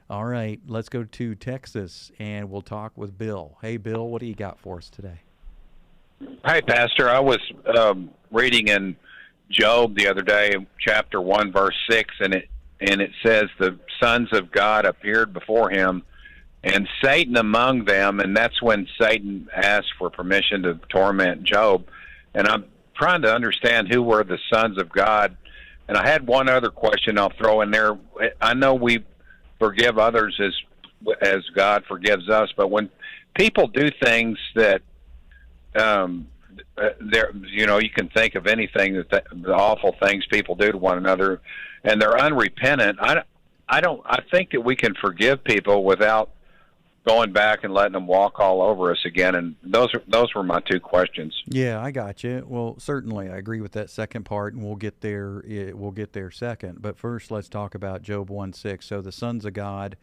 All right, let's go to Texas and we'll talk with Bill. Hey, Bill, what do you got for us today? Hi, Pastor. I was reading in Job the other day, chapter 1, verse 6, and it says the sons of God appeared before him, and Satan among them, and that's when Satan asked for permission to torment Job. And I'm trying to understand who were the sons of God. And I had one other question I'll throw in there. I know we forgive others as God forgives us, but when people do things that um, there, you can think of anything the awful things people do to one another, and they're unrepentant. I don't. I think that we can forgive people without going back and letting them walk all over us again. And those were my two questions. Yeah, I got you. Well, certainly, I agree with that second part, and we'll get there. We'll get there second. But first, let's talk about Job 1:6. So the sons of God.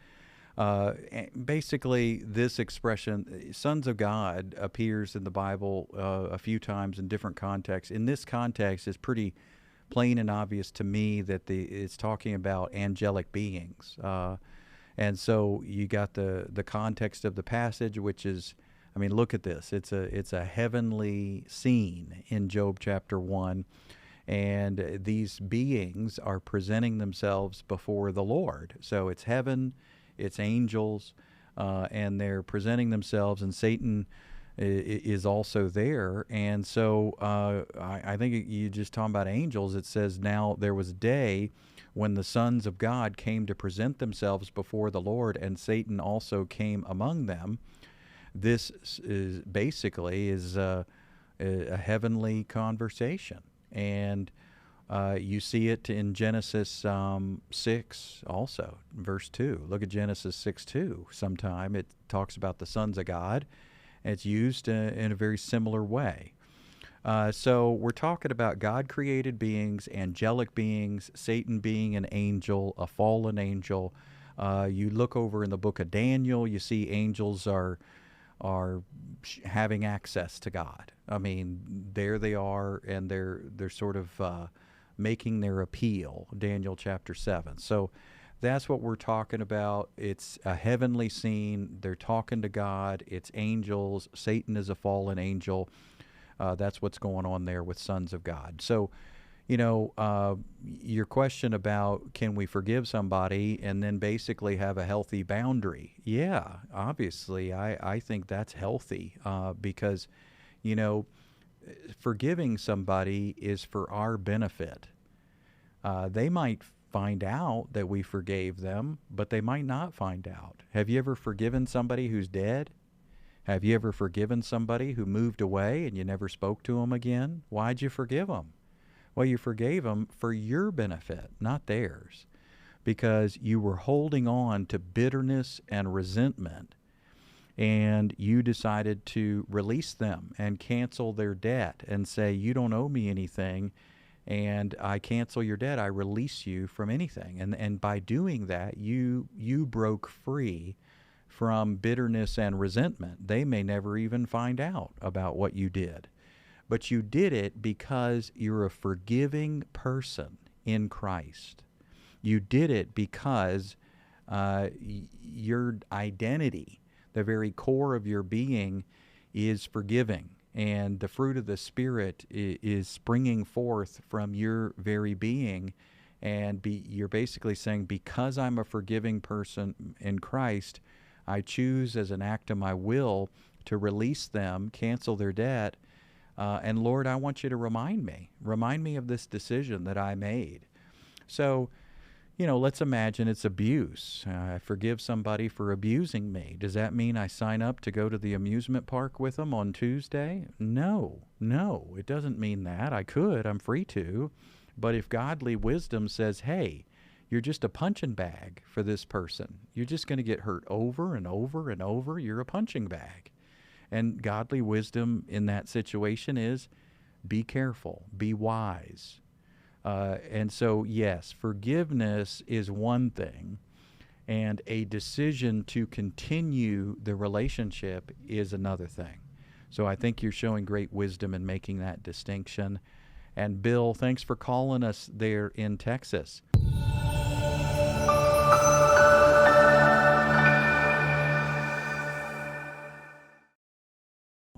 Basically, this expression, sons of God, appears in the Bible a few times in different contexts. In this context, it's pretty plain and obvious to me that it's talking about angelic beings. And so you got the context of the passage, which is, I mean, look at this. It's a heavenly scene in Job chapter 1. And these beings are presenting themselves before the Lord. So it's heaven, it's angels, and they're presenting themselves, and Satan is also there. And so I think you just talking about angels. It says, now there was a day when the sons of God came to present themselves before the Lord, and Satan also came among them. This is basically a heavenly conversation. And you see it in Genesis 6 also, verse 2. Look at Genesis 6:2. Sometime it talks about the sons of God. And it's used in a very similar way. So we're talking about God-created beings, angelic beings, Satan being an angel, a fallen angel. You look over in the book of Daniel, you see angels are having access to God. I mean, there they are, and they're sort of making their appeal, Daniel chapter 7. So that's what we're talking about. It's a heavenly scene. They're talking to God. It's angels. Satan is a fallen angel. That's what's going on there with sons of God. So, your question about can we forgive somebody and then basically have a healthy boundary? Yeah, obviously, I think that's healthy because, you know, forgiving somebody is for our benefit. They might find out that we forgave them, but they might not find out. Have you ever forgiven somebody who's dead? Have you ever forgiven somebody who moved away and you never spoke to them again? Why'd you forgive them? Well, you forgave them for your benefit, not theirs, because you were holding on to bitterness and resentment, and you decided to release them and cancel their debt and say, you don't owe me anything, and I cancel your debt. I release you from anything. And by doing that, you broke free from bitterness and resentment. They may never even find out about what you did. But you did it because you're a forgiving person in Christ. You did it because your identity, the very core of your being, is forgiving. And the fruit of the Spirit is springing forth from your very being. And you're basically saying, because I'm a forgiving person in Christ, I choose as an act of my will to release them, cancel their debt. And Lord, I want you to remind me of this decision that I made. So, let's imagine it's abuse. I forgive somebody for abusing me. Does that mean I sign up to go to the amusement park with them on Tuesday? No, it doesn't mean that. I could, I'm free to. But if godly wisdom says, hey, you're just a punching bag for this person, you're just going to get hurt over and over and over, you're a punching bag. And godly wisdom in that situation is be careful, be wise. And so, yes, forgiveness is one thing, and a decision to continue the relationship is another thing. So I think you're showing great wisdom in making that distinction. And Bill, thanks for calling us there in Texas.